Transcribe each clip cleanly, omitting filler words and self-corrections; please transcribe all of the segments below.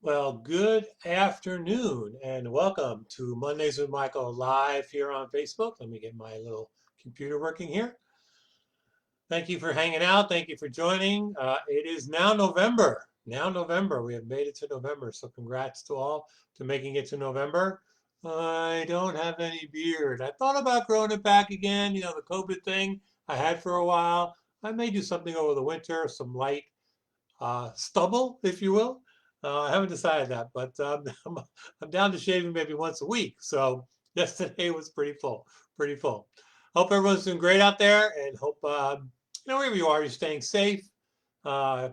Well, good afternoon and welcome to Mondays with Michael live here on Facebook. Let me get my little computer working here. Thank you for hanging out. Thank you for joining. It is now November. Now November. We have made it to November. So congrats to all to making it to November. I don't have any beard. I thought about growing it back again. The COVID thing I had for a while. I may do something over the winter, some light stubble, if you will. I haven't decided that, but I'm down to shaving maybe once a week. So yesterday was pretty full, pretty full. Hope everyone's doing great out there, and hope wherever you are, you're staying safe,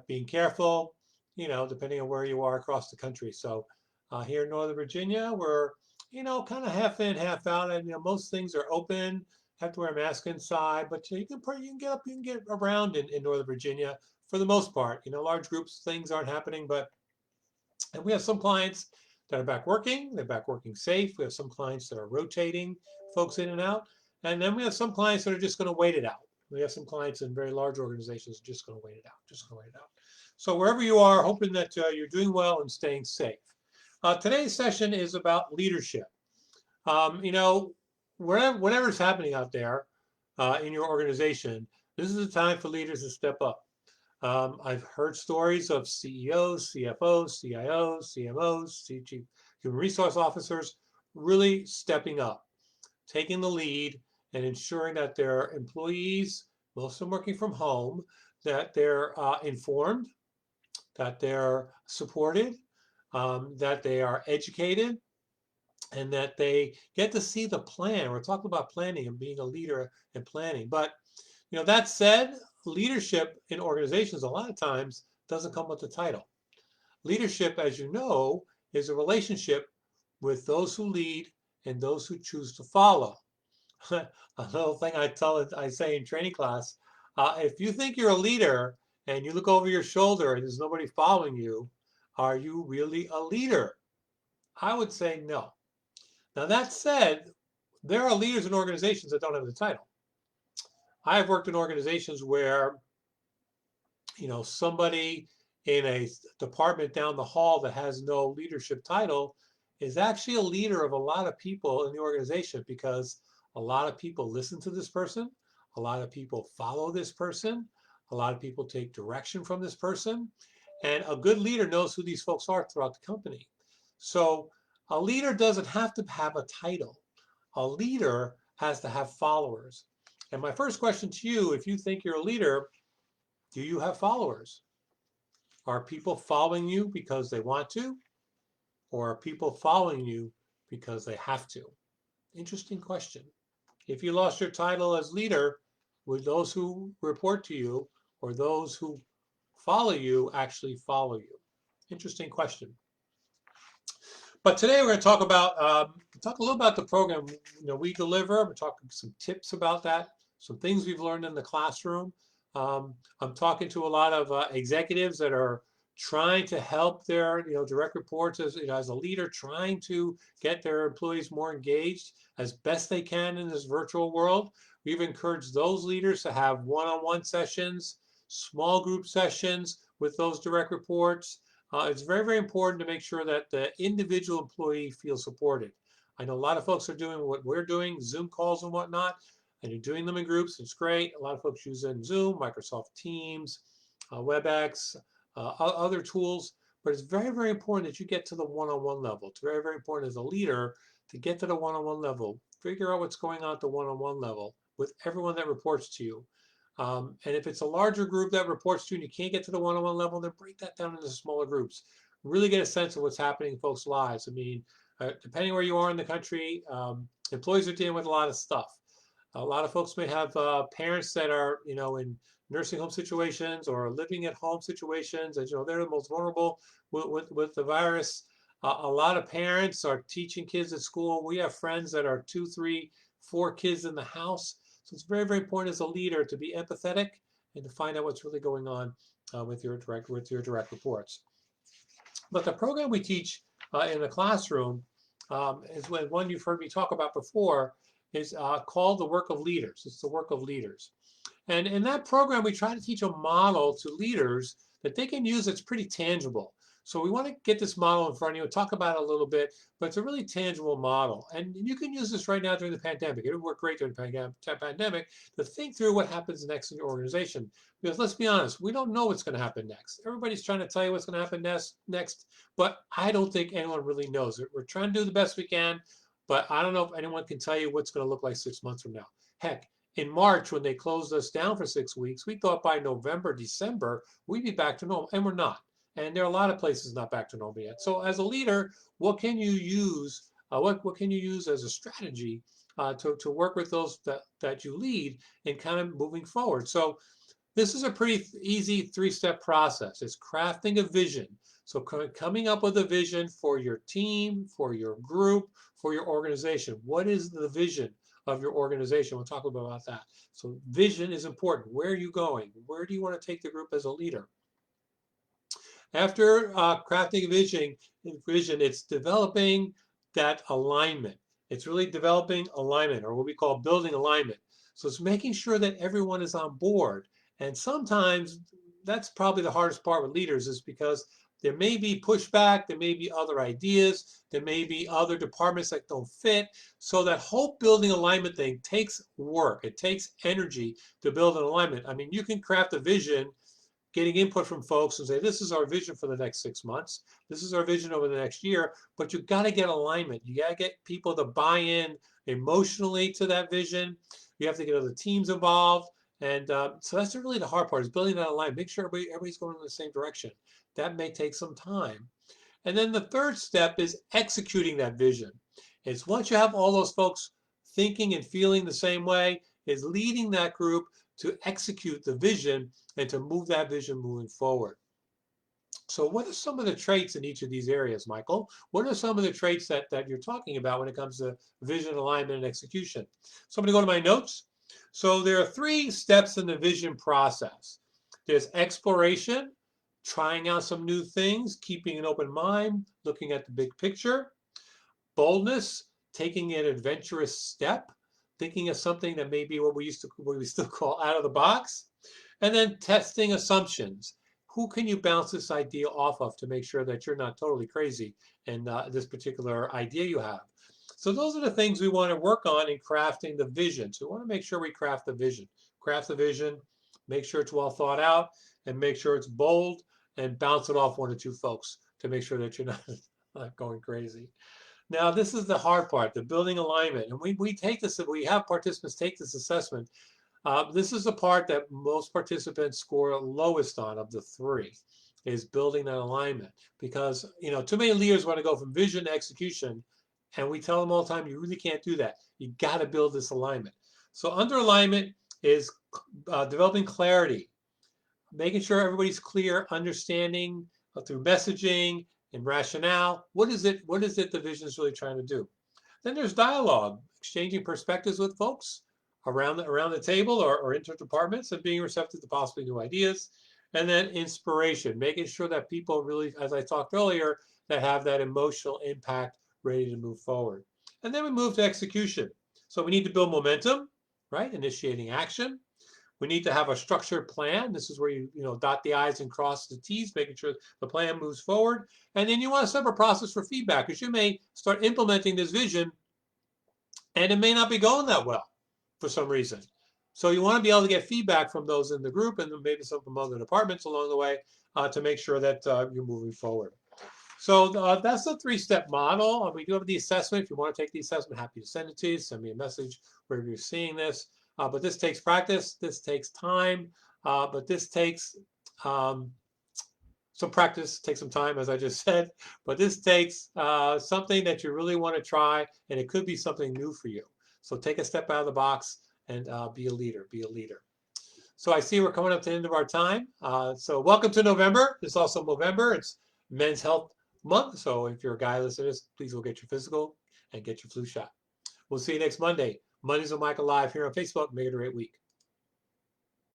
being careful. Depending on where you are across the country. So here in Northern Virginia, we're kind of half in, half out, and most things are open. Have to wear a mask inside, but you can get up, you can get around in Northern Virginia for the most part. Large groups, things aren't happening, but and we have some clients that are back working. They're back working safe. We have some clients that are rotating folks in and out, and then we have some clients that are just going to wait it out. We have some clients in very large organizations just going to wait it out, just going to wait it out. So wherever you are, hoping that you're doing well and staying safe. Today's session is about leadership. Whatever's happening out there in your organization, this is the time for leaders to step up. I've heard stories of CEOs, CFOs, CIOs, CMOs, Chief Human Resource Officers really stepping up, taking the lead, and ensuring that their employees, most of them working from home, that they're informed, that they're supported, that they are educated, and that they get to see the plan. We're talking about planning and being a leader and planning. But that said, leadership in organizations a lot of times doesn't come with a title. Leadership, as you know, is a relationship with those who lead and those who choose to follow. A little thing I say in training class, if you think you're a leader and you look over your shoulder and there's nobody following you, are you really a leader? I would say no. Now that said, there are leaders in organizations that don't have the title. I've worked in organizations where, somebody in a department down the hall that has no leadership title is actually a leader of a lot of people in the organization because a lot of people listen to this person, a lot of people follow this person, a lot of people take direction from this person, and a good leader knows who these folks are throughout the company. So a leader doesn't have to have a title. A leader has to have followers. And my first question to you, if you think you're a leader, do you have followers? Are people following you because they want to? Or are people following you because they have to? Interesting question. If you lost your title as leader, would those who report to you or those who follow you actually follow you? Interesting question. But today we're going to talk a little about the program we deliver. We're talking some tips about that, some things we've learned in the classroom. I'm talking to a lot of executives that are trying to help their direct reports as a leader, trying to get their employees more engaged as best they can in this virtual world. We've encouraged those leaders to have one-on-one sessions, small group sessions with those direct reports. It's very, very important to make sure that the individual employee feels supported. I know a lot of folks are doing what we're doing, Zoom calls and whatnot, and you're doing them in groups. It's great. A lot of folks use Zoom, Microsoft Teams, WebEx, other tools. But it's very, very important that you get to the one-on-one level. It's very, very important as a leader to get to the one-on-one level. Figure out what's going on at the one-on-one level with everyone that reports to you. And if it's a larger group that reports to you and you can't get to the one-on-one level, then break that down into smaller groups. Really get a sense of what's happening in folks' lives. I mean, depending where you are in the country, employees are dealing with a lot of stuff. A lot of folks may have parents that are, in nursing home situations or living at home situations, and they're the most vulnerable with the virus. A lot of parents are teaching kids at school. We have friends that are 2, 3, 4 kids in the house. So it's very, very important as a leader to be empathetic and to find out what's really going on with your direct reports. But the program we teach in the classroom is one you've heard me talk about before, is called the work of leaders. It's the work of leaders. And in that program, we try to teach a model to leaders that they can use that's pretty tangible. So we want to get this model in front of you and talk about it a little bit, but it's a really tangible model. And you can use this right now during the pandemic. It would work great during the pandemic to think through what happens next in your organization. Because let's be honest, we don't know what's going to happen next. Everybody's trying to tell you what's going to happen next, but I don't think anyone really knows. We're trying to do the best we can, but I don't know if anyone can tell you what's going to look like 6 months from now. Heck, in March, when they closed us down for 6 weeks, we thought by November, December, we'd be back to normal, and we're not. And there are a lot of places not back to normal yet. So as a leader, what can you use? What can you use as a strategy to work with those that you lead in kind of moving forward? So this is a pretty easy three-step process. It's crafting a vision. So coming up with a vision for your team, for your group, for your organization. What is the vision of your organization? We'll talk about that. So vision is important. Where are you going? Where do you want to take the group as a leader? After crafting a vision, it's developing that alignment. It's really developing alignment, or what we call building alignment. So it's making sure that everyone is on board. And sometimes that's probably the hardest part with leaders, is because there may be pushback, there may be other ideas, there may be other departments that don't fit. So that whole building alignment thing takes work. It takes energy to build an alignment. I mean, you can craft a vision getting input from folks and say, this is our vision for the next 6 months. This is our vision over the next year. But you've got to get alignment. You got to get people to buy in emotionally to that vision. You have to get other teams involved. And so that's really the hard part, is building that alignment. Make sure everybody's going in the same direction. That may take some time. And then the third step is executing that vision. It's once you have all those folks thinking and feeling the same way, is leading that group to execute the vision and to move that vision moving forward. So what are some of the traits in each of these areas, Michael? What are some of the traits that you're talking about when it comes to vision, alignment, and execution? So I'm going to go to my notes. So there are 3 steps in the vision process. There's exploration, trying out some new things, keeping an open mind, looking at the big picture. Boldness, taking an adventurous step, thinking of something that may be what we still call out of the box. And then testing assumptions. Who can you bounce this idea off of to make sure that you're not totally crazy in this particular idea you have? So those are the things we want to work on in crafting the vision. So we want to make sure we craft the vision. Craft the vision, make sure it's well thought out, and make sure it's bold, and bounce it off 1 or 2 folks to make sure that you're not going crazy. Now, this is the hard part, the building alignment. And we take this, we have participants take this assessment. This is the part that most participants score lowest on of the 3, is building that alignment. Because, too many leaders want to go from vision to execution, and we tell them all the time, you really can't do that. You got to build this alignment. So under alignment is developing clarity, making sure everybody's clear, understanding through messaging and rationale. What is it the vision is really trying to do? Then there's dialogue, exchanging perspectives with folks around the table or inter-departments, and being receptive to possibly new ideas. And then inspiration, making sure that people really, as I talked earlier, that have that emotional impact ready to move forward. And then we move to execution. So we need to build momentum, right? Initiating action. We need to have a structured plan. This is where you dot the I's and cross the T's, making sure the plan moves forward. And then you want to set up a process for feedback, because you may start implementing this vision and it may not be going that well for some reason. So you want to be able to get feedback from those in the group, and then maybe some from other departments along the way to make sure that you're moving forward. So that's the 3-step model. We do have the assessment. If you want to take the assessment, happy to send it to you. Send me a message wherever you're seeing this. But this takes practice. This takes time. But this takes some practice, takes some time, as I just said. But this takes something that you really want to try, and it could be something new for you. So take a step out of the box and be a leader. Be a leader. So I see we're coming up to the end of our time. So welcome to November. It's also November. It's Men's Health Month. So if you're a guy listening to this, please go get your physical and get your flu shot. We'll see you next Monday. Mondays with Michael Live here on Facebook. Make it a great week.